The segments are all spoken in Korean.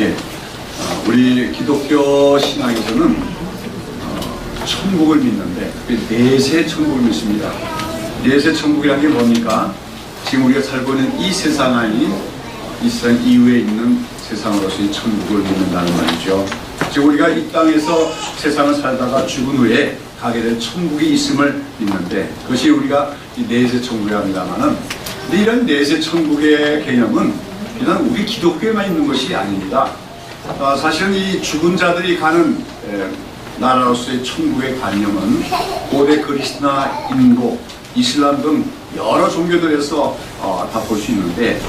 예, 우리 기독교 신앙에서는 천국을 믿는데 내세 천국을 믿습니다. 내세 천국이라는 게 뭡니까? 지금 우리가 살고 있는 이 세상 아닌 이 세상 이후에 있는 세상으로서의 천국을 믿는다는 말이죠. 즉 우리가 이 땅에서 세상을 살다가 죽은 후에 가게 될 천국이 있음을 믿는데 그것이 우리가 이 내세 천국이라 합니다만은, 근데 이런 내세 천국의 개념은 그냥 우리 기독교에만 있는 것이 아닙니다. 사실은 이 죽은 자들이 가는 나라로서의 천국의 관념은 고대 그리스나 인도, 이슬람 등 여러 종교들에서 다 볼 수 있는데,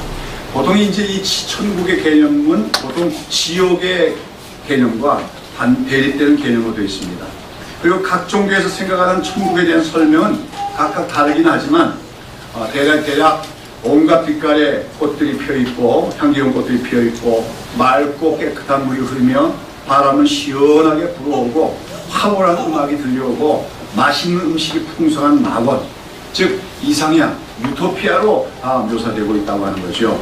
보통 이제 이 천국의 개념은 보통 지옥의 개념과 대립되는 개념으로 되어 있습니다. 그리고 각 종교에서 생각하는 천국에 대한 설명은 각각 다르긴 하지만 대략 온갖 빛깔의 꽃들이 피어있고 향기로운 꽃들이 피어있고 맑고 깨끗한 물이 흐르며 바람은 시원하게 불어오고 황홀한 음악이 들려오고 맛있는 음식이 풍성한 낙원, 즉 이상향, 유토피아로 묘사되고 있다고 하는 거죠.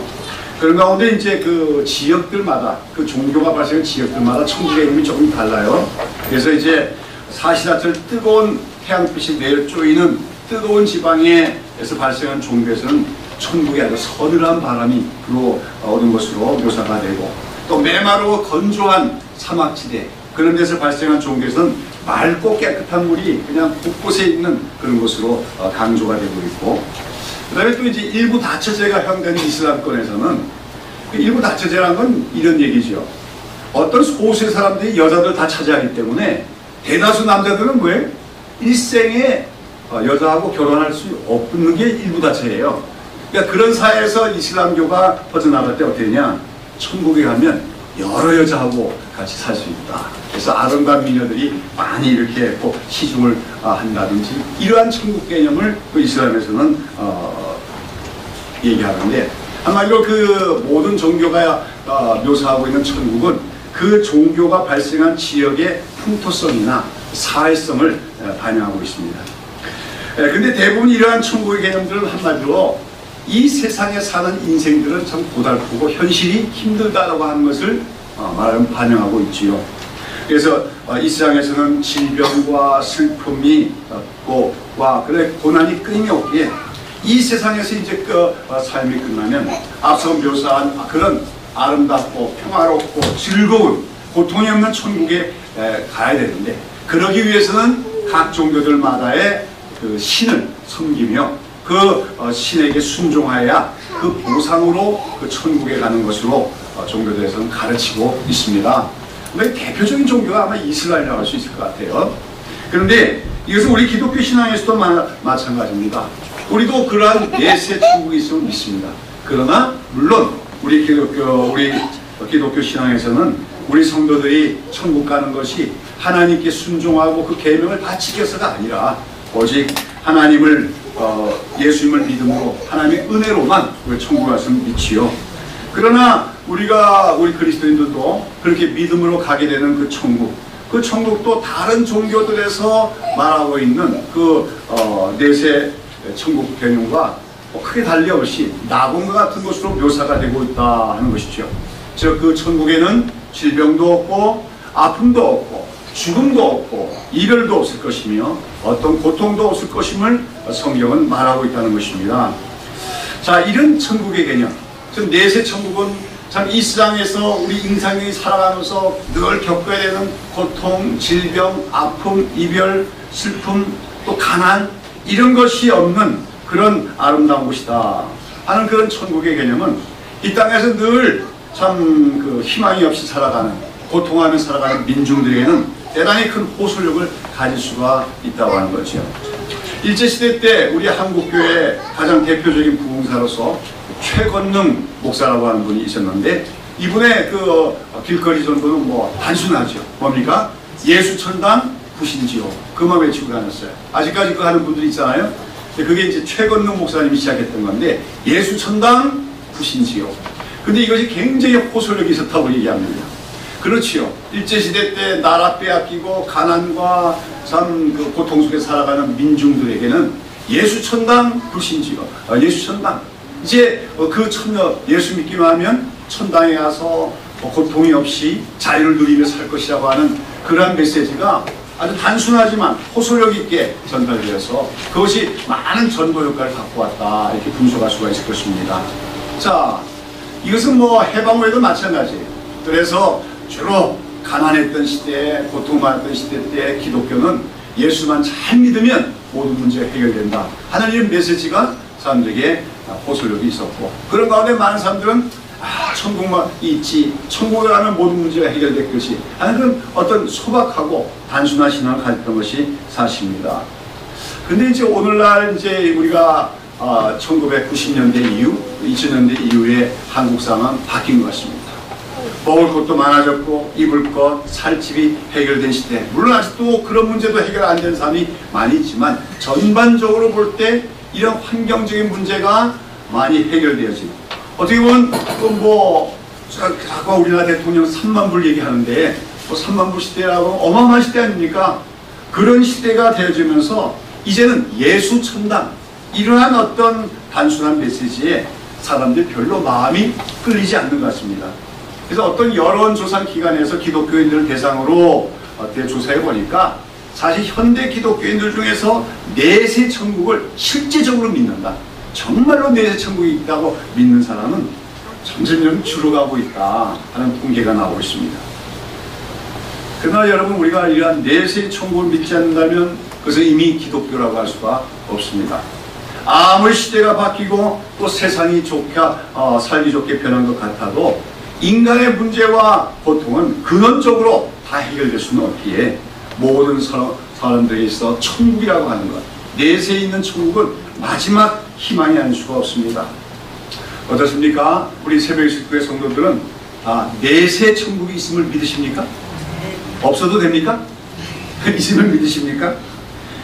그런 가운데 이제 그 지역들마다, 그 종교가 발생한 지역들마다 천국의 이름이 조금 달라요. 그래서 이제 사시사철 뜨거운 태양빛이 내려 쪼이는 뜨거운 지방에서 발생한 종교에서는 천국에 아주 서늘한 바람이 불어오는 것으로 묘사가 되고, 또 메마르고 건조한 사막지대, 그런 데서 발생한 종교에서는 맑고 깨끗한 물이 그냥 곳곳에 있는 그런 것으로 강조가 되고 있고, 그 다음에 또 이제 일부 다처제가 형되는 이슬람권에서는 그 일부 다처제라는 건 이런 얘기죠. 어떤 소수의 사람들이 여자들 다 차지하기 때문에 대다수 남자들은 뭐예요? 일생에 여자하고 결혼할 수 없는 게 일부 다처예요. 그러니까 그런 사회에서 이슬람교가 퍼져나갈 때 어떻게 되냐? 천국에 가면 여러 여자하고 같이 살 수 있다. 그래서 아름다운 미녀들이 많이 이렇게 꼭 시중을 한다든지, 이러한 천국 개념을 그 이슬람에서는 얘기하는데, 한마디로 그 모든 종교가 묘사하고 있는 천국은 그 종교가 발생한 지역의 풍토성이나 사회성을 반영하고 있습니다. 근데 대부분 이러한 천국의 개념들은 한마디로 이 세상에 사는 인생들은 참 고달프고 현실이 힘들다라고 하는 것을 반영하고 있지요. 그래서 이 세상에서는 질병과 슬픔이 그래 고난이 끊임없기에 이 세상에서 이제 그 삶이 끝나면 앞서 묘사한 그런 아름답고 평화롭고 즐거운 고통이 없는 천국에 가야 되는데, 그러기 위해서는 각 종교들마다의 그 신을 섬기며 그 신에게 순종하여야 그 보상으로 그 천국에 가는 것으로 종교들에서는 가르치고 있습니다. 근데 대표적인 종교가 아마 이슬람이라고 할 수 있을 것 같아요. 그런데 이것은 우리 기독교 신앙에서도 마찬가지입니다. 우리도 그러한 내세 천국이 있음을 믿습니다. 그러나 물론 우리 기독교 신앙에서는 우리 성도들이 천국 가는 것이 하나님께 순종하고 그 계명을 다 지켜서가 아니라 오직 하나님을 예수님을 믿음으로 하나님의 은혜로만 우리 천국 갔음을 믿지요. 그러나 우리 그리스도인들도 그렇게 믿음으로 가게 되는 그 천국도 다른 종교들에서 말하고 있는 그 내세 천국 개념과 크게 달리 없이 낙원과 같은 것으로 묘사가 되고 있다 하는 것이죠. 즉 그 천국에는 질병도 없고 아픔도 없고 죽음도 없고 이별도 없을 것이며 어떤 고통도 없을 것임을 성경은 말하고 있다는 것입니다. 자, 이런 천국의 개념, 즉 내세 천국은 참 이 세상에서 우리 인생이 살아가면서 늘 겪어야 되는 고통, 질병, 아픔, 이별, 슬픔, 또 가난, 이런 것이 없는 그런 아름다운 곳이다 하는 그런 천국의 개념은 이 땅에서 늘 참 그 희망이 없이 살아가는, 고통하며 살아가는 민중들에게는 대단히 큰 호소력을 가질 수가 있다고 하는 거죠. 일제시대 때 우리 한국교회 가장 대표적인 부흥사로서 최건능 목사라고 하는 분이 있었는데, 이분의 그 길거리 전도는 뭐 단순하죠. 뭡니까? 예수천당 부신지요. 그만 외치고 다녔어요. 아직까지 그거 하는 분들이 있잖아요. 그게 이제 최건능 목사님이 시작했던 건데, 예수천당 부신지요. 근데 이것이 굉장히 호소력이 있었다고 얘기합니다. 그렇지요. 일제시대 때 나라 빼앗기고 가난과 참 그 고통 속에 살아가는 민중들에게는 예수천당 불신지요. 예수천당. 이제 그 예수 믿기만 하면 천당에 가서 고통이 없이 자유를 누리며 살 것이라고 하는 그러한 메시지가 아주 단순하지만 호소력 있게 전달되어서 그것이 많은 전도 효과를 갖고 왔다, 이렇게 분석할 수가 있을 것입니다. 자, 이것은 뭐 해방 후에도 마찬가지예요. 그래서 주로 가난했던 시대에, 고통받았던 시대 때 기독교는 예수만 잘 믿으면 모든 문제가 해결된다 하는 이런 메시지가 사람들에게 호소력이 있었고, 그런 가운데 많은 사람들은 천국만 있지, 천국에 가면 모든 문제가 해결될 것이 하는 그런 어떤 소박하고 단순한 신앙을 가졌던 것이 사실입니다. 근데 이제 오늘날 이제 우리가 1990년대 이후, 2000년대 이후에 한국 상황은 바뀐 것 같습니다. 먹을 것도 많아졌고 입을 것, 살 집이 해결된 시대. 물론 아직도 그런 문제도 해결 안 된 사람이 많이 있지만 전반적으로 볼 때 이런 환경적인 문제가 많이 해결되어지고, 어떻게 보면 아까 우리나라 대통령 3만 불 얘기하는데 3만 불 시대라고 어마어마한 시대 아닙니까? 그런 시대가 되어지면서 이제는 예수 천당, 이러한 어떤 단순한 메시지에 사람들이 별로 마음이 끌리지 않는 것 같습니다. 그래서 어떤 여론조사 기관에서 기독교인들을 대상으로 조사해 보니까 사실 현대 기독교인들 중에서 내세 천국을 실제적으로 믿는다, 정말로 내세 천국이 있다고 믿는 사람은 점점 줄어가고 있다 하는 통계가 나오고 있습니다. 그러나 여러분, 우리가 이러한 내세 천국을 믿지 않는다면 그것은 이미 기독교라고 할 수가 없습니다. 아무리 시대가 바뀌고 또 세상이 살기 좋게 변한 것 같아도 인간의 문제와 고통은 근원적으로 다 해결될 수는 없기에 모든 사람들에 있어 천국이라고 하는 것, 내세에 있는 천국은 마지막 희망이 아닐 수가 없습니다. 어떻습니까? 우리 새벽식구의 성도들은 내세 천국이 있음을 믿으십니까? 없어도 됩니까? 있음을 믿으십니까?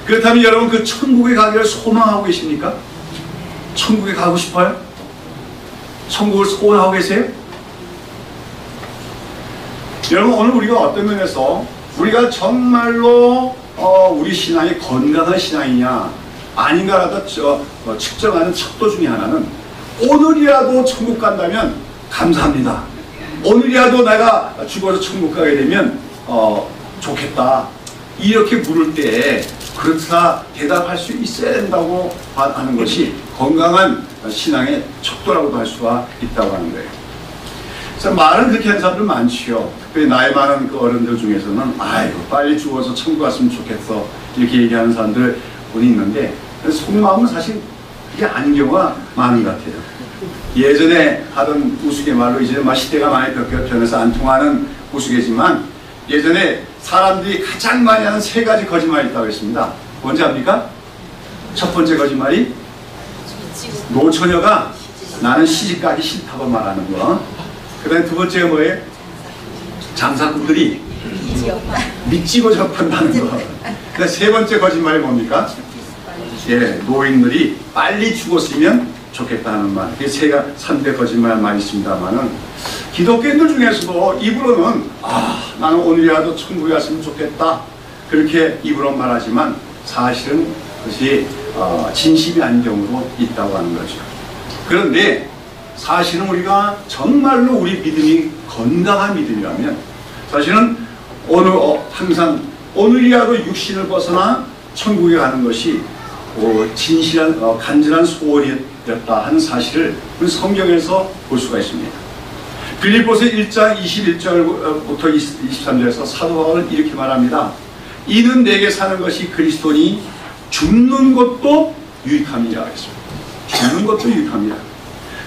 그렇다면 여러분, 그 천국에 가기를 소망하고 계십니까? 천국에 가고 싶어요? 천국을 소원하고 계세요? 여러분, 오늘 우리가 어떤 면에서 우리가 정말로 우리 신앙이 건강한 신앙이냐 아닌가라도 측정하는 척도 중에 하나는, 오늘이라도 천국 간다면 감사합니다, 오늘이라도 내가 죽어서 천국 가게 되면 좋겠다, 이렇게 물을 때 그렇다 대답할 수 있어야 된다고 하는 것이 건강한 신앙의 척도라고도 할 수가 있다고 하는 거예요. 그래서 말은 그렇게 하는 사람들 많지요. 특별히 나이 많은 그 어른들 중에서는 아이고 빨리 죽어서 천국 갔으면 좋겠어, 이렇게 얘기하는 사람들 분이 있는데 속마음은 사실 그게 아닌 경우가 많은 것 같아요. 예전에 하던 우스갯말로 이제 시대가 많이 변해서 안 통하는 우스개지만, 예전에 사람들이 가장 많이 하는 3가지 거짓말이 있다고 했습니다. 뭔지 압니까? 첫 번째 거짓말이 노처녀가 나는 시집가기 싫다고 말하는 거. 그 다음에 두 번째가 뭐예요? 장사꾼들이 미치고 접한다는 거. 그 세 번째 거짓말이 뭡니까? 예, 노인들이 빨리 죽었으면 좋겠다 하는 말. 이게 3대 거짓말 많이 있습니다만은, 기독교인들 중에서도 입으로는 나는 오늘이라도 천국에 갔으면 좋겠다, 그렇게 입으로 말하지만 사실은 그것이 진심이 아닌 경우도 있다고 하는 거죠. 그런데 사실은 우리가 정말로 우리 믿음이 건강한 믿음이라면 사실은 항상 오늘이라도 육신을 벗어나 천국에 가는 것이 진실한 간절한 소원이었다 하는 사실을 우리 성경에서 볼 수가 있습니다. 빌립보서 1장 21절부터 23절에서 사도 바울은 이렇게 말합니다. 이는 내게 사는 것이 그리스도니 죽는 것도 유익함이라 했습니다. 죽는 것도 유익함이라.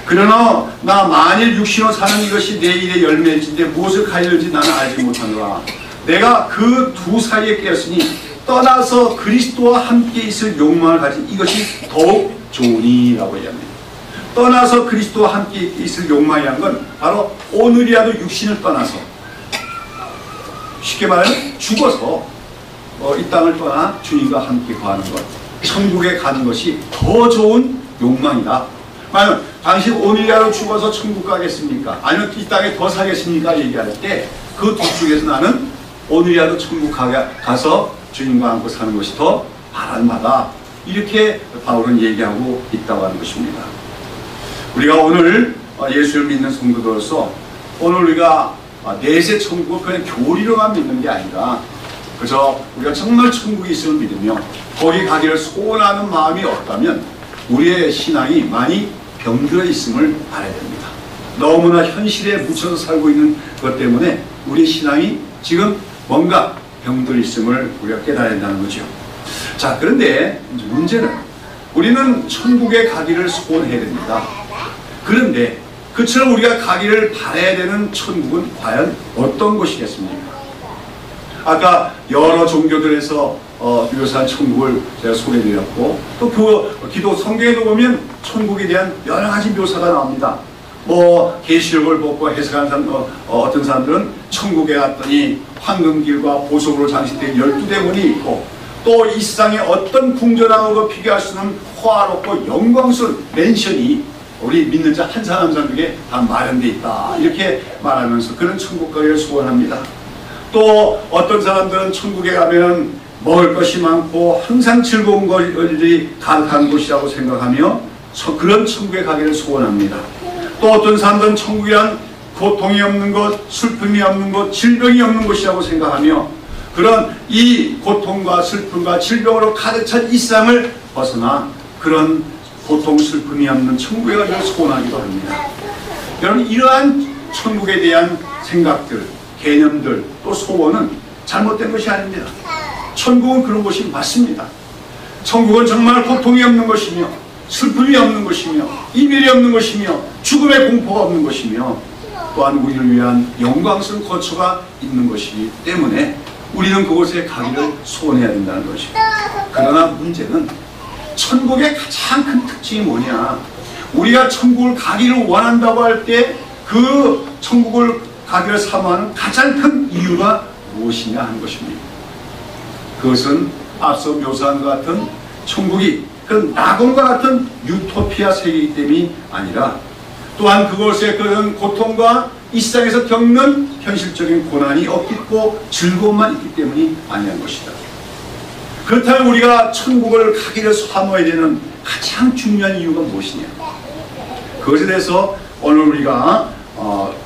그러나 나 만일 육신으로 사는 이것이 내 일의 열매일진데 무엇을 가질지 나는 알지 못하노라. 내가 그 두 사이에 깨었으니 떠나서 그리스도와 함께 있을 욕망을 가진 이것이 더욱 좋으니라고 얘기합니다. 떠나서 그리스도와 함께 있을 욕망이라는 건 바로 오늘이라도 육신을 떠나서, 쉽게 말하면 죽어서 이 땅을 떠나 주님과 함께 거하는 것, 천국에 가는 것이 더 좋은 욕망이다. 만약 당신 오늘이라도 죽어서 천국 가겠습니까? 아니면 이 땅에 더 살겠습니까? 얘기할 때 그 둘 중에서 나는 오늘이라도 천국 가서 주님과 함께 사는 것이 더 바람하다, 이렇게 바울은 얘기하고 있다고 하는 것입니다. 우리가 오늘 예수를 믿는 성도들로서 오늘 우리가 내세 천국을 그냥 교리로만 믿는 게 아니라 그저 우리가 정말 천국이 있음을 믿으며 거기 가기를 소원하는 마음이 없다면 우리의 신앙이 많이 병들어 있음을 알아야 됩니다. 너무나 현실에 묻혀서 살고 있는 것 때문에 우리 신앙이 지금 뭔가 병들어 있음을 우리가 깨달아야 한다는 거죠. 자, 그런데 문제는 우리는 천국에 가기를 소원해야 됩니다. 그런데 그처럼 우리가 가기를 바라야 되는 천국은 과연 어떤 곳이겠습니까? 아까 여러 종교들에서 묘사한 천국을 제가 소개해드렸고 또 그 기도 성경에도 보면 천국에 대한 여러 가지 묘사가 나옵니다. 뭐 계시록을 보고 해석하는 사람, 어떤 사람들은 천국에 갔더니 황금길과 보석으로 장식된 12대문이 있고 또 이 세상에 어떤 궁전하고 비교할 수 없는 화롭고 영광스러운 맨션이 우리 믿는 자 한 사람 한 사람에게 다 마련되어 있다, 이렇게 말하면서 그런 천국 가기를 소원합니다. 또 어떤 사람들은 천국에 가면 먹을 것이 많고 항상 즐거운 것들이 가득한 곳이라고 생각하며 그런 천국에 가기를 소원합니다. 또 어떤 사람들은 천국이란 고통이 없는 것, 슬픔이 없는 것, 질병이 없는 곳이라고 생각하며 그런 이 고통과 슬픔과 질병으로 가득 찬 이 세상을 벗어나 그런 고통, 슬픔이 없는 천국에 가기를 소원하기도 합니다. 여러분, 이러한 천국에 대한 생각들, 개념들, 또 소원은 잘못된 것이 아닙니다. 천국은 그런 곳이 맞습니다. 천국은 정말 고통이 없는 것이며 슬픔이 없는 것이며 이별이 없는 것이며 죽음의 공포가 없는 것이며 또한 우리를 위한 영광스러운 거처가 있는 것이기 때문에 우리는 그곳에 가기를 소원해야 된다는 것입니다. 그러나 문제는 천국의 가장 큰 특징이 뭐냐? 우리가 천국을 가기를 원한다고 할 때 그 천국을 가기를 사모하는 가장 큰 이유가 무엇이냐 하는 것입니다. 그것은 앞서 묘사한 것 같은 천국이 그 낙원과 같은 유토피아 세계이기 때문이 아니라 또한 그곳에 그런 고통과 이 세상에서 겪는 현실적인 고난이 없고 즐거움만 있기 때문이 아니한 것이다. 그렇다면 우리가 천국을 가기를 사모해야 되는 가장 중요한 이유가 무엇이냐? 그것에 대해서 오늘 우리가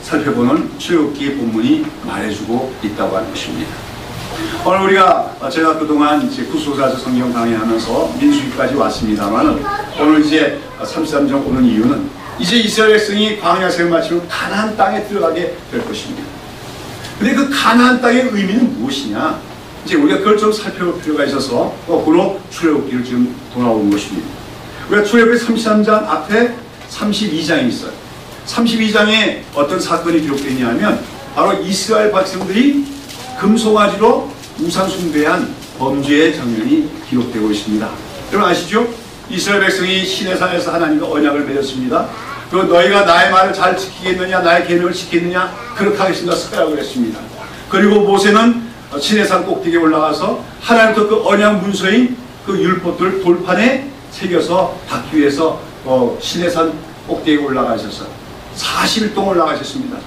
살펴보는 출애굽기 본문이 말해주고 있다고 하는 것입니다. 오늘 우리가 제가 그동안 이제 구속사서 성경 강의하면서 민수기까지 왔습니다만 오늘 이제 33장 오는 이유는 이제 이스라엘 백성이 광야 생을 마치고 가나안 땅에 들어가게 될 것입니다. 근데 그 가나안 땅의 의미는 무엇이냐? 이제 우리가 그걸 좀 살펴볼 필요가 있어서 거꾸로 출애굽기를 지금 돌아온 것입니다. 우리가 출애굽기 33장 앞에 32장이 있어요. 32장에 어떤 사건이 기록되어 있냐면 바로 이스라엘 백성들이 금송아지로 우상 숭배한 범죄의 장면이 기록되고 있습니다. 여러분 아시죠? 이스라엘 백성이 시내산에서 하나님과 언약을 맺었습니다. 그리고 너희가 나의 말을 잘 지키겠느냐, 나의 계명을 지키느냐, 그렇게 하겠습니다. 서라고 그랬습니다. 그리고 모세는 시내산 꼭대기에 올라가서 하나님과 그 언약 문서인 그 율법들을 돌판에 새겨서 닫기 위해서 시내산 꼭대기에 올라가셨어요. 40일 동안 올라가셨습니다.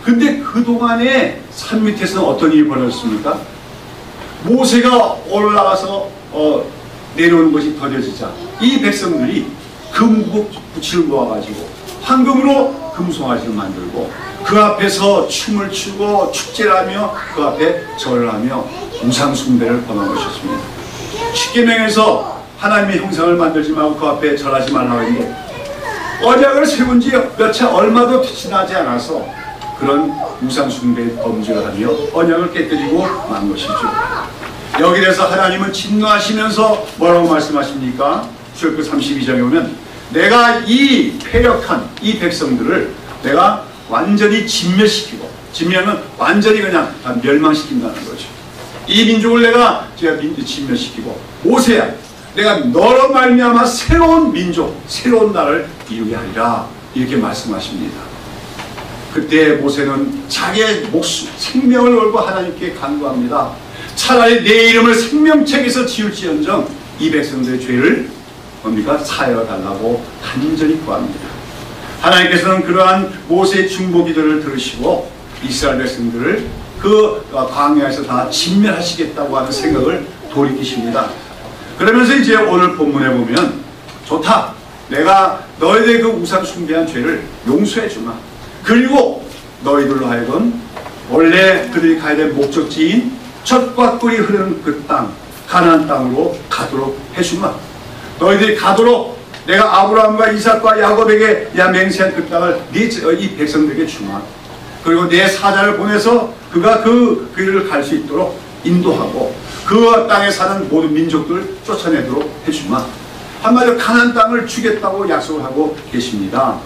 근데 그동안에 산 밑에서는 어떤 일이 벌어졌습니까? 모세가 올라가서 내려오는 것이 더뎌지자 이 백성들이 금붙이를 모아가지고 황금으로 금송아지를 만들고 그 앞에서 춤을 추고 축제를 하며 그 앞에 절을 하며 우상 숭배를 범한 것이었습니다. 십계명에서 하나님의 형상을 만들지 말고 그 앞에 절하지 말라고 했는데 언약을 세운 지 몇 차 얼마도 지나지 않아서 그런 우상 숭배의 범죄를 하며 언약을 깨뜨리고 만 것이죠. 여기에서 하나님은 진노하시면서 뭐라고 말씀하십니까? 출애굽기 32장에 오면 내가 이 패력한 이 백성들을 내가 완전히 진멸시키고, 진멸은 완전히 그냥 다 멸망시킨다는 거죠. 이 민족을 내가 진멸시키고 모세야 내가 너로 말미암아 새로운 민족, 새로운 나라를 이루게 하리라, 이렇게 말씀하십니다. 그때 모세는 자기의 목숨, 생명을 걸고 하나님께 간구합니다. 차라리 내 이름을 생명책에서 지울지언정 이 백성들의 죄를 뭡니까? 사하여 달라고 간절히 구합니다. 하나님께서는 그러한 모세의 중보 기도를 들으시고 이스라엘 백성들을 그 광야에서 다 진멸하시겠다고 하는 생각을 돌이키십니다. 그러면서 이제 오늘 본문에 보면 좋다, 내가 너희들의 그 우상 숭배한 죄를 용서해 주마. 그리고 너희들로 하여금 원래 그들이 가야 될 목적지인 젖과 꿀이 흐르는 그 땅, 가나안 땅으로 가도록 해주마. 너희들이 가도록 내가 아브라함과 이삭과 야곱에게 맹세한 그 땅을 이 백성들에게 주마. 그리고 내 사자를 보내서 그가 그 길을 갈 수 있도록 인도하고 그 땅에 사는 모든 민족들을 쫓아내도록 해주마. 한마디로 가나안 땅을 주겠다고 약속을 하고 계십니다.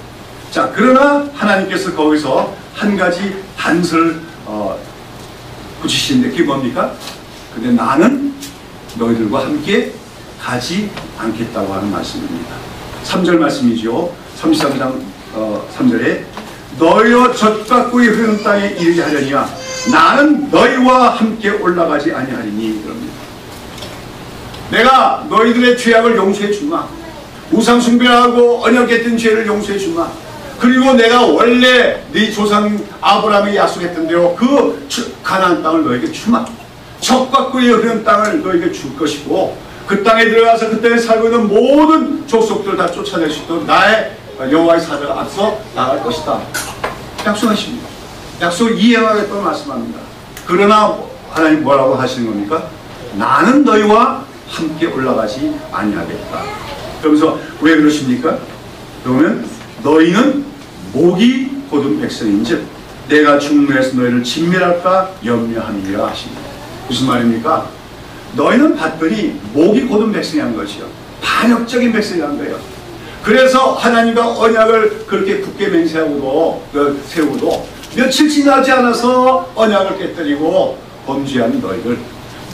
자, 그러나 하나님께서 거기서 한 가지 단서를 붙이시는데 그게 뭡니까? 근데 나는 너희들과 함께 가지 않겠다고 하는 말씀입니다. 3절 말씀이죠. 33장 3절에 너희와 젖과 꿀이 흐르는 땅에 이르게 하려니와 나는 너희와 함께 올라가지 아니하리니 그럽니다. 내가 너희들의 죄악을 용서해 주마. 우상 숭배하고 언약했던 죄를 용서해 주마. 그리고 내가 원래 네 조상 아브라함이 약속했던 대로 그 가나안 땅을 너에게 주마. 젖과 꿀이 흐르는 땅을 너에게 줄 것이고 그 땅에 들어가서 그 땅에 살고 있는 모든 족속들 다 쫓아낼 수 있도록 나의 여호와의 사자가 앞서 나갈 것이다. 약속하십니다. 약속을 이행하겠다고 말씀합니다. 그러나 하나님 뭐라고 하시는 겁니까? 나는 너희와 함께 올라가지 아니하겠다. 그러면서 왜 그러십니까? 그러면 너희는 목이 곧은 백성인즉 내가 중노에서 너희를 진멸할까 염려함이라 하십니다. 무슨 말입니까? 너희는 봤더니 목이 곧은 백성이란 것이요. 반역적인 백성이란 거예요. 그래서 하나님과 언약을 그렇게 굳게 맹세하고도 세우고도 며칠 지나지 않아서 언약을 깨뜨리고 범죄하는 너희들,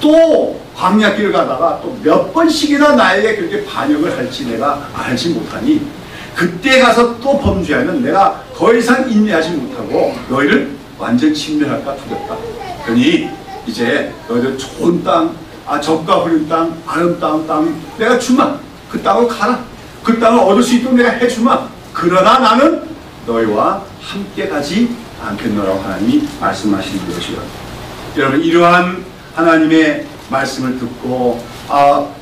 또 광야길을 가다가 또 몇 번씩이나 나에게 그렇게 반역을 할지 내가 알지 못하니 그때 가서 또 범죄하면 내가 더 이상 인내하지 못하고 너희를 완전 진멸할까 두렵다. 그러니 이제 너희들 좋은 땅, 젖과 흐르는 땅, 아름다운 땅 내가 주마. 그 땅으로 가라. 그 땅을 얻을 수 있도록 내가 해주마. 그러나 나는 너희와 함께 가지 않겠노라고 하나님이 말씀하시는 것이요. 여러분, 이러한 하나님의 말씀을 듣고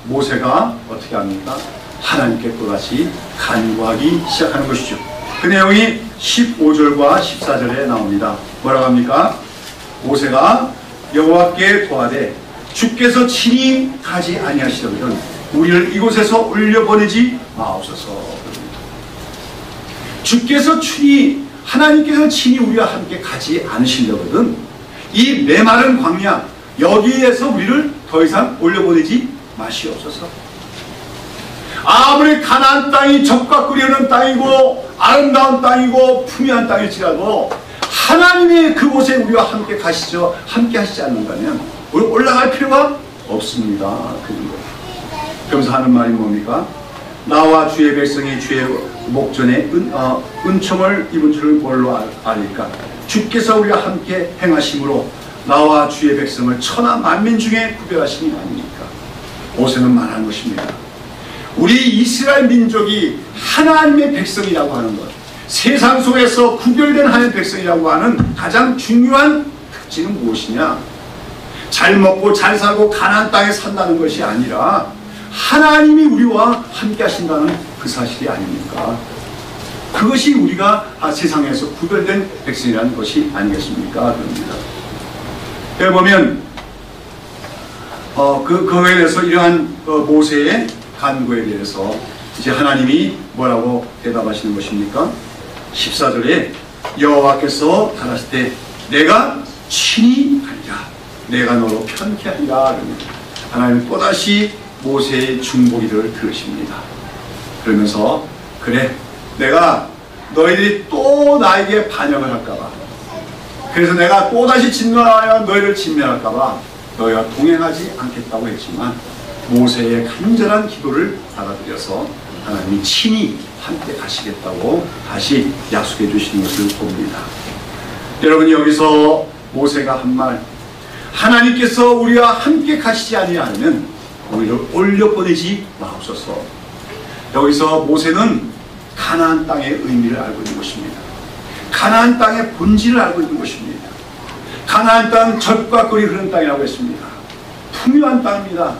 모세가 어떻게 합니까? 하나님께 또다시 간구하기 시작하는 것이죠. 그 내용이 15절과 14절에 나옵니다. 뭐라고 합니까? 모세가 여호와께 고하되 주께서 친히 가지 아니하시거든 우리를 이곳에서 올려보내지 마옵소서. 주께서 친히, 하나님께서 친히 우리와 함께 가지 않으시려거든 이 메마른 광야 여기에서 우리를 더 이상 올려보내지 마시옵소서. 아무리 가나안 땅이 젖과 꿀이 흐르는 땅이고 아름다운 땅이고 풍요한 땅일지라도 하나님이 그곳에 우리와 함께 가시죠. 함께 하시지 않는다면 우리 올라갈 필요가 없습니다. 그런 거예요. 그러면서 하는 말이 뭡니까? 나와 주의 백성이 주의 목전에 은총을 입은 줄을 뭘로 알릴까? 주께서 우리와 함께 행하심으로 나와 주의 백성을 천하 만민 중에 구별하시니 아닙니까? 모세는 말하는 것입니다. 우리 이스라엘 민족이 하나님의 백성이라고 하는 것, 세상 속에서 구별된 하나님의 백성이라고 하는 가장 중요한 특징은 무엇이냐? 잘 먹고 잘 살고 가나안 땅에 산다는 것이 아니라 하나님이 우리와 함께 하신다는 그 사실이 아닙니까? 그것이 우리가 세상에서 구별된 백성이라는 것이 아니겠습니까? 그럽니다. 여기 보면 그거에 대해서 이러한 모세의 간구에 대해서 이제 하나님이 뭐라고 대답하시는 것입니까? 14절에 여호와께서 가라실 때 내가 친히 하리라, 내가 너로 편케 하리라. 하나님은 또다시 모세의 중보기를 들으십니다. 그러면서 그래, 내가 너희들이 또 나에게 반역을 할까봐, 그래서 내가 또다시 진노하여 너희를 진멸할까봐 너희와 동행하지 않겠다고 했지만 모세의 간절한 기도를 받아들여서 하나님이 친히 함께 가시겠다고 다시 약속해 주시는 것을 봅니다. 여러분, 여기서 모세가 한 말, 하나님께서 우리와 함께 가시지 아니하면 우리를 올려보내지 마옵소서. 여기서 모세는 가나안 땅의 의미를 알고 있는 것입니다. 가나안 땅의 본질을 알고 있는 것입니다. 가나안 땅 젖과 꿀이 흐르는 땅이라고 했습니다. 풍요한 땅입니다.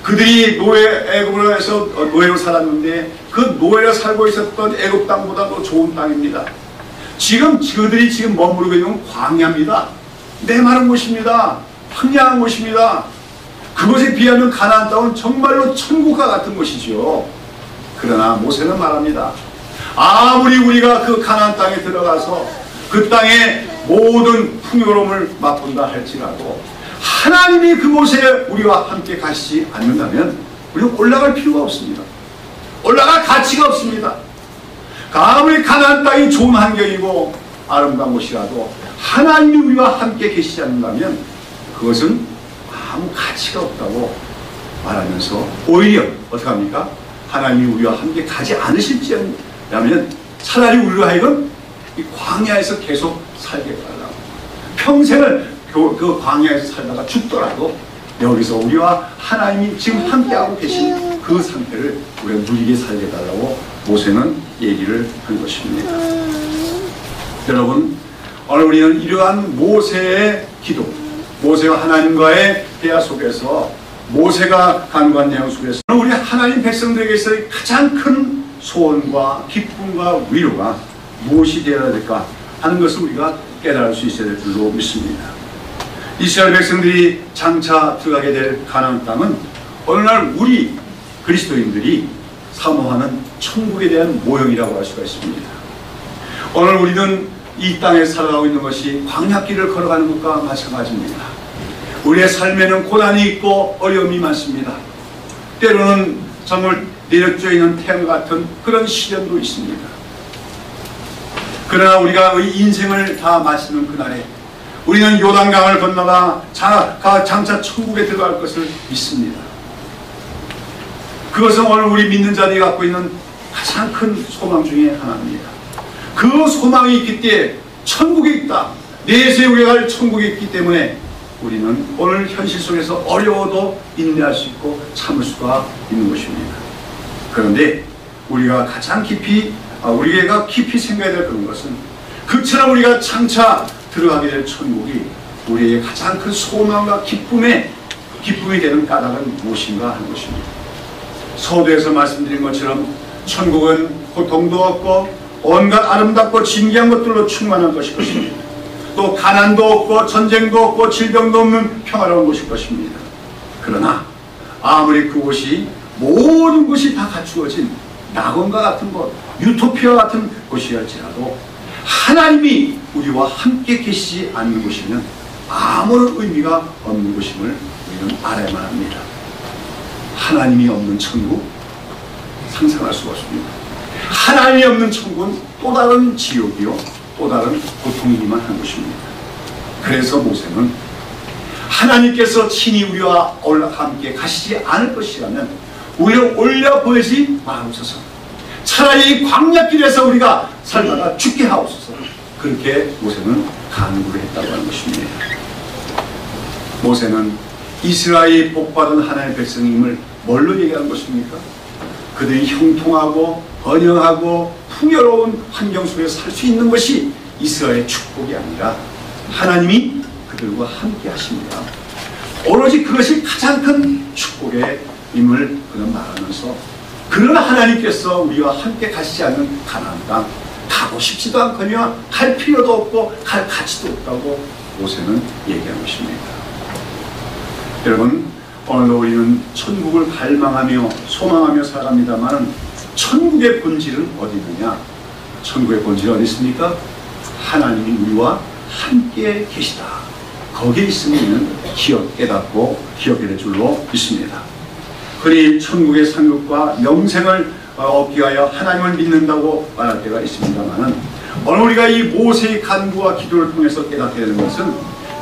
그들이 애굽으로 해서 노예로 살았는데 그 노예로 살고 있었던 애굽 땅보다도 좋은 땅입니다. 지금 그들이 머무르고 있는 광야입니다. 메마른 곳입니다. 황량한 곳입니다. 그것에 비하면 가나안 땅은 정말로 천국과 같은 곳이죠. 그러나 모세는 말합니다. 아무리 우리가 그 가나안 땅에 들어가서 그 땅의 모든 풍요로움을 맛본다 할지라도 하나님이 그곳에 우리와 함께 가시지 않는다면 우리는 올라갈 필요가 없습니다. 올라갈 가치가 없습니다. 아무리 가나안 땅이 좋은 환경이고 아름다운 곳이라도 하나님이 우리와 함께 계시지 않는다면 그것은 아무 가치가 없다고 말하면서 오히려 어떻게 합니까? 하나님이 우리와 함께 가지 않으실지라면 차라리 우리로 하여금 이 광야에서 계속 살게 해달라고, 평생을 그 광야에서 살다가 죽더라도 여기서 우리와 하나님이 지금 함께하고 계신 그 상태를 우리가 누리게 살게 해달라고 모세는 얘기를 한 것입니다. 여러분, 오늘 우리는 이러한 모세의 기도, 모세와 하나님과의 대화 속에서 모세가 간구한 내용 속에서 우리 하나님 백성들에게서의 가장 큰 소원과 기쁨과 위로가 무엇이 되어야 될까 하는 것을 우리가 깨달을 수 있어야 될 줄로 믿습니다. 이스라엘 백성들이 장차 들어가게 될 가나안 땅은 어느 날 우리 그리스도인들이 사모하는 천국에 대한 모형이라고 할 수가 있습니다. 오늘 우리는 이 땅에 살아가고 있는 것이 광야길을 걸어가는 것과 마찬가지입니다. 우리의 삶에는 고난이 있고 어려움이 많습니다. 때로는 정말 내려져 있는 태양 같은 그런 시련도 있습니다. 그러나 우리가 이 인생을 다 마치는 그날에 우리는 요단강을 건너가 장차 천국에 들어갈 것을 믿습니다. 그것은 오늘 우리 믿는 자들이 갖고 있는 가장 큰 소망 중에 하나입니다. 그 소망이 있기 때문에 천국에 있다, 내세우게 갈 천국에 있기 때문에 우리는 오늘 현실 속에서 어려워도 인내할 수 있고 참을 수가 있는 것입니다. 그런데 우리가 가장 깊이 우리가 깊이 생각해야 될 그런 것은 그처럼 우리가 장차 들어가게 될 천국이 우리의 가장 큰 소망과 기쁨이 되는 까닭은 무엇인가 하는 것입니다. 서두에서 말씀드린 것처럼 천국은 고통도 없고 온갖 아름답고 진귀한 것들로 충만한 것일 것입니다. 또 가난도 없고 전쟁도 없고 질병도 없는 평화로운 곳일 것입니다. 그러나 아무리 그곳이 모든 것이 다 갖추어진 낙원과 같은 곳, 유토피아 같은 곳이랄지라도 하나님이 우리와 함께 계시지 않는 곳이면 아무런 의미가 없는 곳임을 우리는 알아야만 합니다. 하나님이 없는 천국 상상할 수가 없습니다. 하나님이 없는 천국은 또 다른 지옥이요, 또 다른 고통이기만 한 것입니다. 그래서 모세는 하나님께서 친히 우리와 함께 가시지 않을 것이라면 우리를 올려보내지 마옵소서. 차라리 광야길에서 우리가 살다가 죽게 하옵소서. 그렇게 모세는 간구를 했다고 하는 것입니다. 모세는 이스라엘이 복받은 하나님의 백성임을 뭘로 얘기하는 것입니까? 그들이 형통하고 번영하고 풍요로운 환경 속에서 살 수 있는 것이 이스라엘의 축복이 아니라 하나님이 그들과 함께 하십니다. 오로지 그것이 가장 큰 축복의 임을 그는 말하면서 그런 하나님께서 우리와 함께 가시지 않는 가나안 땅 가고 싶지도 않거니와 갈 필요도 없고 갈 가치도 없다고 모세는 얘기한 것입니다. 여러분, 오늘도 우리는 천국을 갈망하며 소망하며 살아갑니다만 천국의 본질은 어디 있느냐? 천국의 본질은 어디 있습니까? 하나님이 우리와 함께 계시다. 거기에 있으면 깨닫고 기억해야 될 줄로 믿습니다. 흔히 천국의 상급과 영생을 얻기 위하여 하나님을 믿는다고 말할 때가 있습니다만 오늘 우리가 이 모세의 간구와 기도를 통해서 깨닫게 되는 것은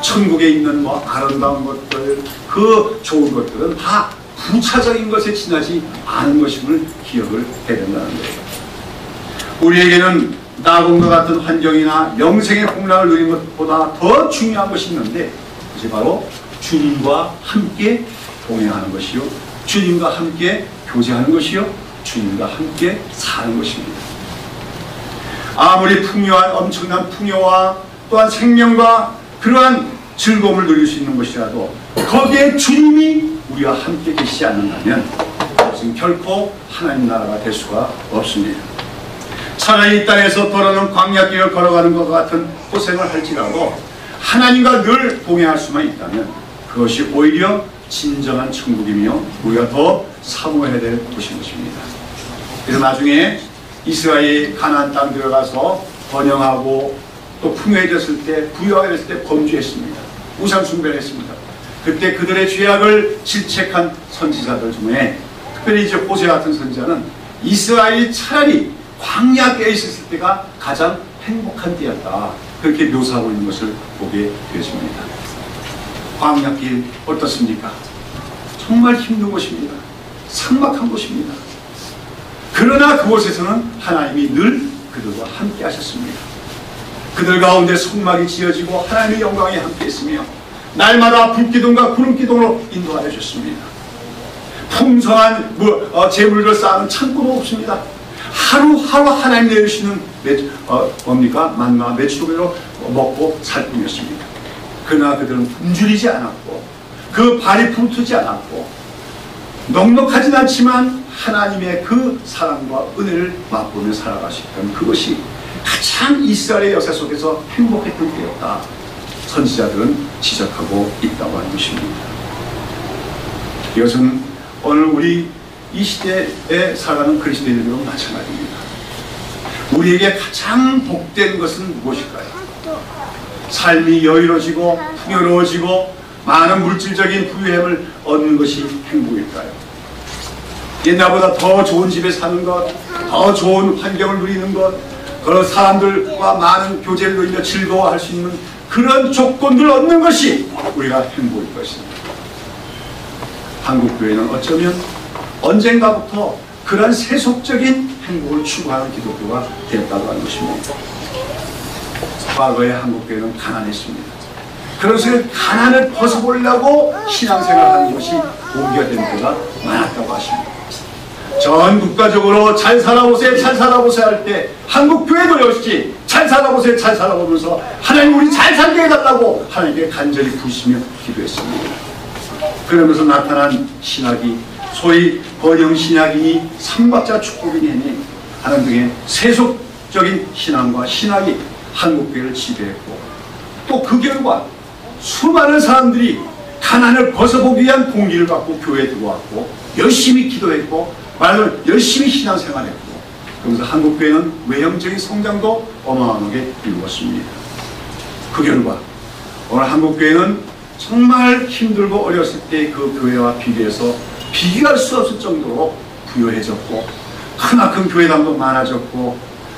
천국에 있는 아름다운 것들, 그 좋은 것들은 다 부차적인 것에 지나지 않은 것임을 기억을 해야 된다는 거예요. 우리에게는 낙원과 같은 환경이나 영생의 풍랑을 누리는 것보다 더 중요한 것이 있는데 그것이 바로 주님과 함께 동행하는 것이요, 주님과 함께 교제하는 것이요, 주님과 함께 사는 것입니다. 아무리 풍요한 엄청난 풍요와 또한 생명과 그러한 즐거움을 누릴 수 있는 것이라도 거기에 주님이 우리와 함께 계시지 않는다면 그것은 결코 하나님 나라가 될 수가 없습니다. 차라리 이 땅에서 돌아오는 광야길을 걸어가는 것 같은 고생을 할지라도 하나님과 늘 동행할 수만 있다면 그것이 오히려 진정한 천국이며 우리가 더 사모해야 될 곳인 것입니다. 그래서 나중에 이스라엘이 가나안 땅 들어가서 번영하고 또 풍요해졌을 때, 부유해졌을 때 범죄했습니다. 우상 숭배를 했습니다. 그때 그들의 죄악을 질책한 선지자들 중에 특별히 이제 호세 같은 선지자는 이스라엘이 차라리 광야에 있었을 때가 가장 행복한 때였다, 그렇게 묘사하고 있는 것을 보게 되었습니다. 광야길 어떻습니까? 정말 힘든 곳입니다. 삭막한 곳입니다. 그러나 그곳에서는 하나님이 늘 그들과 함께 하셨습니다. 그들 가운데 성막이 지어지고 하나님의 영광이 함께 있으며 날마다 불기둥과 구름기둥으로 인도하여 주셨습니다. 풍성한 재물을 쌓는 창고도 없습니다. 하루하루 하나님 내주시는 만나 메추리로 먹고 살 뿐이었습니다. 그러나 그들은 굶주리지 않았고 그 발이 부르트지 않았고 넉넉하진 않지만 하나님의 그 사랑과 은혜를 맛보며 살아가셨던 그것이 가장 이스라엘의 역사 속에서 행복했던 때였다, 선지자들은 지적하고 있다고 하는 것입니다. 이것은 오늘 우리 이 시대에 살아가는 그리스도인들도 마찬가지입니다. 우리에게 가장 복된 것은 무엇일까요? 삶이 여유로워지고 풍요로워지고 많은 물질적인 부유함을 얻는 것이 행복일까요? 옛날보다 더 좋은 집에 사는 것, 더 좋은 환경을 누리는 것, 그런 사람들과 많은 교제를 누리며 즐거워할 수 있는 그런 조건들을 얻는 것이 우리가 행복일 것입니다. 한국교회는 어쩌면 언젠가부터 그런 세속적인 행복을 추구하는 기독교가 되었다고 하는 것입니다. 과거의 한국교회는 가난했습니다. 그래서 가난을 벗어보려고 신앙생활을 하는 것이 동기가 되는 때가 많았다고 하십니다. 전 국가적으로 잘 살아보세요, 잘 살아보세요 할 때 한국교회도 역시 잘 살아보세요, 잘 살아보면서 하나님 우리 잘 살게 해달라고 하나님께 간절히 부르시며 기도했습니다. 그러면서 나타난 신학이 소위 번영신학이니 삼박자 축복이니 하는 등의 세속적인 신앙과 신학이 한국교회를 지배했고 또 그 결과 수많은 사람들이 가난을 벗어보기 위한 동기를 갖고 교회에 들어왔고 열심히 기도했고 말로 열심히 신앙생활했고 그러면서 한국교회는 외형적인 성장도 어마어마하게 이루었습니다. 그 결과 오늘 한국교회는 정말 힘들고 어렸을 때 그 교회와 비교해서 비교할 수 없을 정도로 부유해졌고 크나큰 교회당도 많아졌고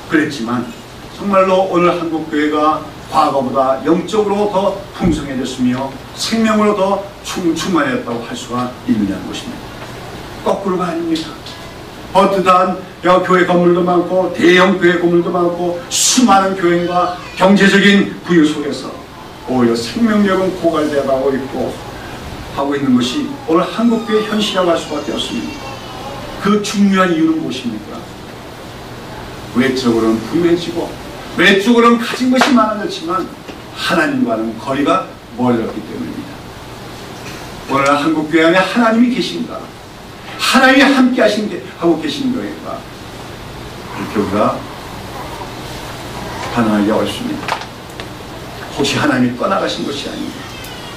그랬지만 정말로 오늘 한국교회가 과거보다 영적으로 더 풍성해졌으며 생명으로 더 충만해졌다고 할 수가 있느냐는 것입니다. 거꾸로가 아닙니다. 버트단 교회 건물도 많고 대형 교회 건물도 많고 수많은 교회과 경제적인 부유 속에서 오히려 생명력은 고갈되어 가고 있고 하고 있는 것이 오늘 한국교회 현실이라고 할 수밖에 없습니다. 그 중요한 이유는 무엇입니까? 외적으로는 부유해지고 외적으로는 가진 것이 많아졌지만 하나님과는 거리가 멀어졌기 때문입니다. 오늘 한국교회 안에 하나님이 계신가? 하나님이 함께 하고 계신 거니까 그렇게 우리가 가능하게 어렵습니다. 혹시 하나님이 떠나가신 것이 아닙니다.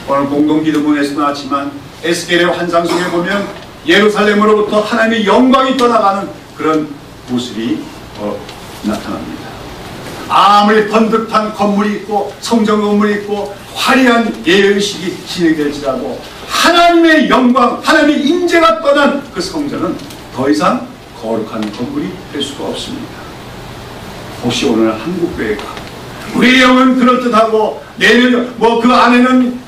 오늘 공동기도문에서 나왔지만 에스겔의 환상 속에 보면 예루살렘으로부터 하나님의 영광이 떠나가는 그런 모습이 나타납니다. 아무리 번듯한 건물이 있고 성전 건물이 있고 화려한 예배의식이 진행될지라도 하나님의 영광, 하나님의 임재가 떠난 그 성전은 더 이상 거룩한 건물이 될 수가 없습니다. 혹시 오늘 한국교회가 우리의 영은 그럴듯하고 내면 그 안에는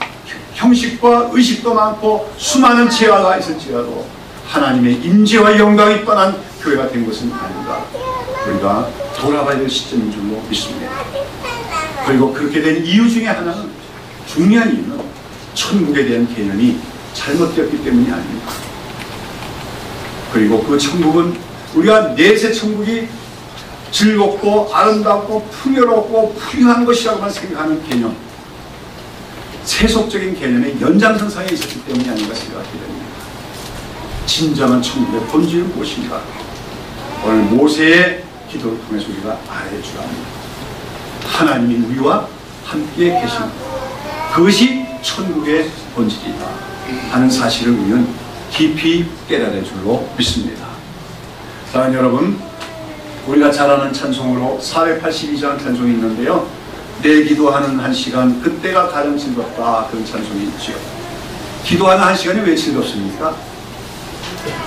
형식과 의식도 많고 수많은 재화가 있을지라도 하나님의 임재와 영광이 떠난 교회가 된 것은 아닌가, 우리가 돌아봐야 될 시점인 줄로 믿습니다. 그리고 그렇게 된 이유 중에 하나는, 중요한 이유는 천국에 대한 개념이 잘못되었기 때문이 아닙니다. 그리고 그 천국은 우리가 내세 천국이 즐겁고 아름답고 풍요롭고 부유한 것이라고만 생각하는 개념, 세속적인 개념의 연장선상에 있었기 때문이 아닌가 생각하게 됩니다. 진정한 천국의 본질은 무엇인가? 오늘 모세의 기도를 통해서 우리가 알아야 줄 압니다. 하나님이 우리와 함께 계십니다. 그것이 천국의 본질이다 하는 사실을 우리는 깊이 깨달을 줄로 믿습니다. 사랑하는 여러분, 우리가 잘 아는 찬송으로 482장 찬송이 있는데요, 내 기도하는 한 시간 그때가 가장 즐겁다, 그런 찬송이 있죠. 기도하는 한 시간이 왜 즐겁습니까?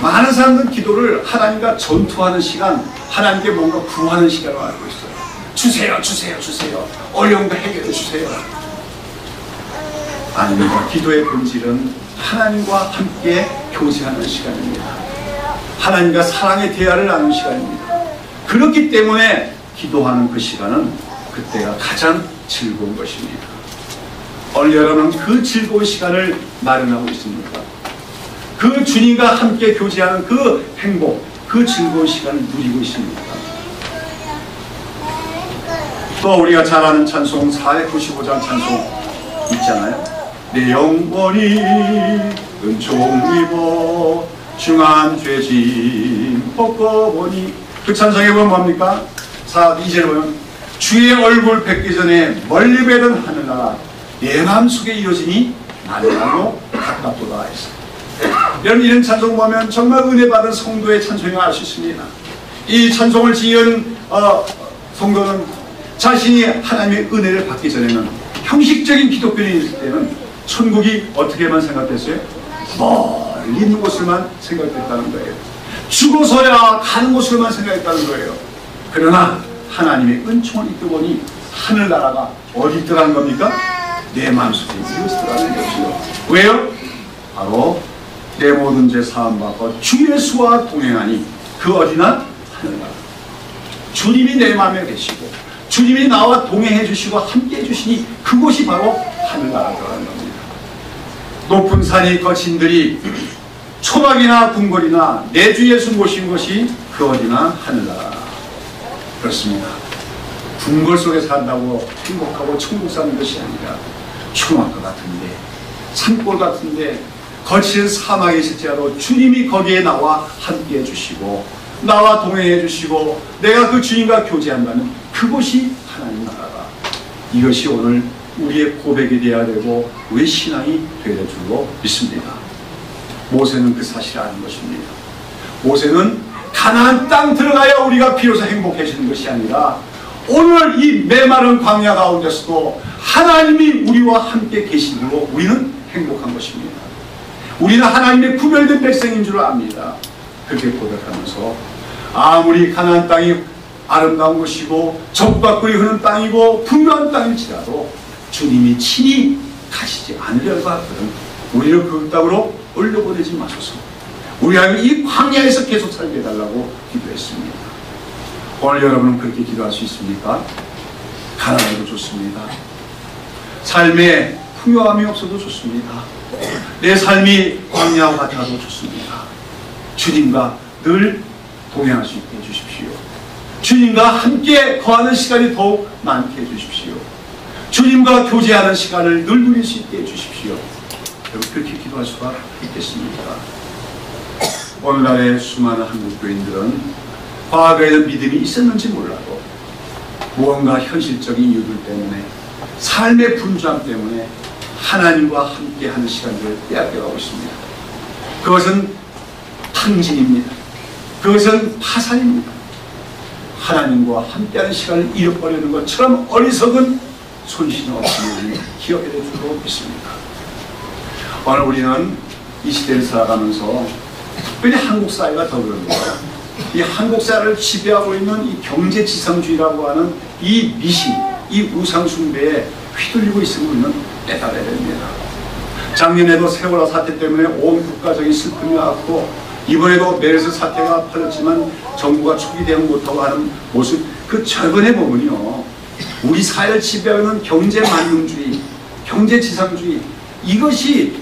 많은 사람들은 기도를 하나님과 전투하는 시간, 하나님께 뭔가 구하는 시간으로 알고 있어요. 주세요, 주세요, 주세요. 어려운 거 해결해 주세요. 아닙니다. 기도의 본질은 하나님과 함께 교제하는 시간입니다. 하나님과 사랑의 대화를 나누는 시간입니다. 그렇기 때문에 기도하는 그 시간은 그때가 가장 즐거운 것입니다. 오늘 여러분은 그 즐거운 시간을 마련하고 있습니다. 그 주님과 함께 교제하는 그 행복, 그 즐거운 시간을 누리고 있습니다. 또 우리가 잘 아는 찬송 495장 찬송 있잖아요. 내 영혼이 은총 입어 중한 죄짐 벗고보니, 그 찬송에 보면 뭡니까? 2절에 보면 주의 얼굴 뵙기 전에 멀리 뵈던 하늘나라 내 마음속에 이루어지니 나누고 가깝도다 했어요. 여러분, 이런 찬송 보면 정말 은혜 받은 성도의 찬송을 알 수 있습니다. 이 찬송을 지은 성도는 자신이 하나님의 은혜를 받기 전에는, 형식적인 기독교인일 때는 천국이 어떻게만 생각했어요? 멀리 있는 곳을만 생각했다는 거예요. 죽어서야 가는 곳을만 생각했다는 거예요. 그러나 하나님의 은총을 입고 보니 하늘나라가 어디 있더라는 겁니까? 내 마음속에 이루어지더라는 것이요. 왜요? 바로 내 모든 죄 사함받고 주 예수와 동행하니 그 어디나 하늘나라. 주님이 내 마음에 계시고 주님이 나와 동행해 주시고 함께 해 주시니 그곳이 바로 하늘나라라는 겁니다. 높은 산이 거친 들이 초막이나 궁궐이나 내 주 예수 모신 것이 그 어디나 하늘나라. 그렇습니다. 궁궐 속에 산다고 행복하고 천국 사는 것이 아니라 초막과 같은데, 산골 같은데, 거친 사막에 있을지라도 주님이 거기에 나와 함께 해주시고 나와 동행해 주시고 내가 그 주님과 교제한다면 그곳이 하나님 나라다. 이것이 오늘 우리의 고백이 되어야 되고 우리의 신앙이 되어야 될 줄로 믿습니다. 모세는 그 사실을 아는 것입니다. 모세는 가나안 땅 들어가야 우리가 비로소 행복해지는 것이 아니라 오늘 이 메마른 광야 가운데서도 하나님이 우리와 함께 계심으로 우리는 행복한 것입니다. 우리는 하나님의 구별된 백성인 줄 압니다. 그렇게 고백하면서 아무리 가나안 땅이 아름다운 곳이고 적과 꿀이 흐르는 땅이고 풍요한 땅일지라도 주님이 친히 가시지 않으려고 하거든 우리를 그 땅으로 올려보내지 마소서. 우리가 이 광야에서 계속 살게 해달라고 기도했습니다. 오늘 여러분은 그렇게 기도할 수 있습니까? 가난해도 좋습니다. 삶에 풍요함이 없어도 좋습니다. 내 삶이 광야와 같아도 좋습니다. 주님과 늘 동행할 수 있게 해주십시오. 주님과 함께 거하는 시간이 더욱 많게 해주십시오. 주님과 교제하는 시간을 늘 누릴 수 있게 해주십시오. 그렇게 기도할 수가 있겠습니까? 오늘날의 수많은 한국교인들은 과거에는 믿음이 있었는지 몰라도 무언가 현실적인 이유들 때문에 삶의 분주함 때문에 하나님과 함께하는 시간들을 빼앗겨가고 있습니다. 그것은 탕진입니다. 그것은 파산입니다. 하나님과 함께하는 시간을 잃어버리는 것처럼 어리석은 손실은 없음을 기억해야 될 줄로 믿습니다. 오늘 우리는 이 시대를 살아가면서 특별히 한국 사회가 더 그런 거예요. 이 한국 사회를 지배하고 있는 이 경제지상주의라고 하는 이 미신, 이 우상숭배에 휘둘리고 있음을 우리는 깨달아야 됩니다. 작년에도 세월호 사태 때문에 온 국가적인 슬픔이 왔고 이번에도 메르스 사태가 퍼졌지만 정부가 초기 대응 못하고 하는 모습, 그 최근에 보면요, 우리 사회를 지배하는 경제만능주의, 경제지상주의, 이것이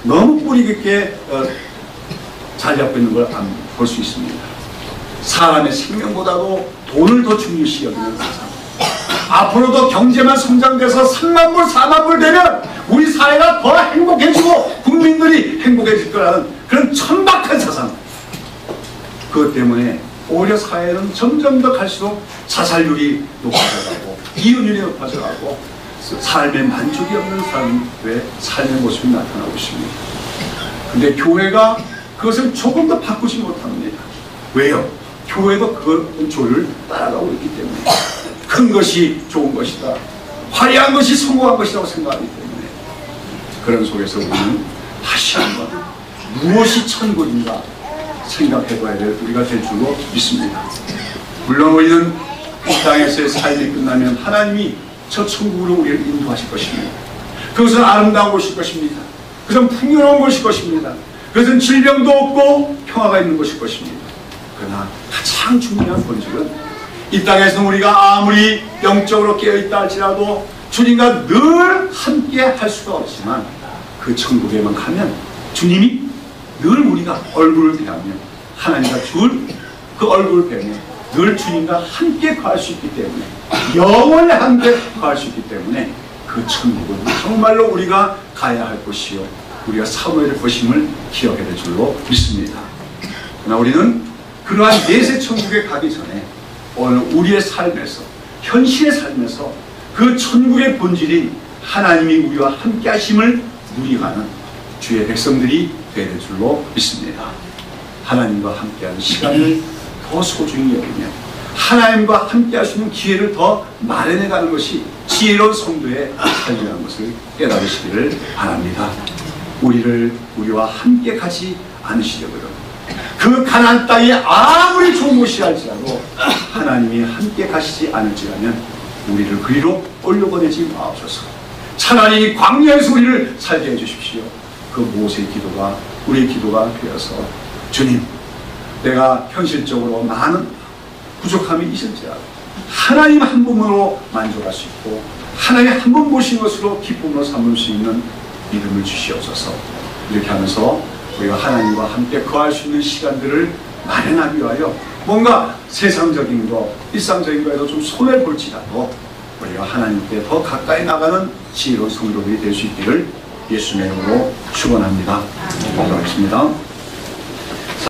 너무 뿌리 깊게 자리 잡고 있는 걸 볼 수 있습니다. 사람의 생명보다도 돈을 더 중요시 여기는 세상. 앞으로도 경제만 성장돼서 3만 불, 4만 불 되면 우리 사회가 더 행복해지고 국민들이 행복해질 거라는 그런 천박한 사상. 그것 때문에 오히려 사회는 점점 더 갈수록 자살률이 높아져가고 이혼율이 높아져가고 삶에 만족이 없는 사람의 삶의 모습이 나타나고 있습니다. 근데 교회가 그것을 조금 더 바꾸지 못합니다. 왜요? 교회도 그 조를 따라가고 있기 때문에 큰 것이 좋은 것이다, 화려한 것이 성공한 것이라고 생각하기 때문에 그런 속에서 우리는 다시 한번 무엇이 천국인가 생각해봐야 될 우리가 될 줄로 믿습니다. 물론 우리는 이 땅에서의 삶이 끝나면 하나님이 저 천국으로 우리를 인도하실 것입니다. 그것은 아름다운 곳일 것입니다. 그것은 풍요로운 곳일 것입니다. 그것은 질병도 없고 평화가 있는 것일 것입니다. 그러나 가장 중요한 본질은 이 땅에서 우리가 아무리 영적으로 깨어있다 할지라도 주님과 늘 함께 할 수가 없지만 그 천국에만 가면 주님이 늘 우리가 얼굴을 대하며 하나님과 줄 그 얼굴을 뵈며 늘 주님과 함께 거할 수 있기 때문에 영원히 함께 거할 수 있기 때문에 그 천국은 정말로 우리가 가야 할 곳이요 우리가 사모해야 될 것임을 기억해야 될 줄로 믿습니다. 그러나 우리는 그러한 내세 천국에 가기 전에 오늘 우리의 삶에서 현실의 삶에서 그 천국의 본질인 하나님이 우리와 함께 하심을 누리가는 주의 백성들이 되어야 될 줄로 믿습니다. 하나님과 함께하는 시간을 더 소중히 여기며 하나님과 함께 할 수 있는 기회를 더 마련해가는 것이 지혜로운 성도의 삶이라는 것을 깨달으시기를 바랍니다. 우리와 함께 가지 않으시려고요. 그 가나안 땅이 아무리 좋은 곳이 할지라도 하나님이 함께 가시지 않을지라면 우리를 그리로 올려보내지 마옵소서. 차라리 광야에서 우리를 살게 해주십시오. 그 모세의 기도가 우리의 기도가 되어서 주님, 내가 현실적으로 많은 부족함이 있을지라도 하나님 한 분으로 만족할 수 있고 하나님 한 분 모신 것으로 기쁨으로 삼을 수 있는 믿음을 주시옵소서. 이렇게 하면서 우리가 하나님과 함께 거할 수 있는 시간들을 마련하기 위하여 뭔가 세상적인 거, 일상적인 거에도 좀 손해 볼지라도 우리가 하나님께 더 가까이 나가는 지혜로운 성도들이 될 수 있기를 예수님의 이름으로 축원합니다. 기도하겠습니다.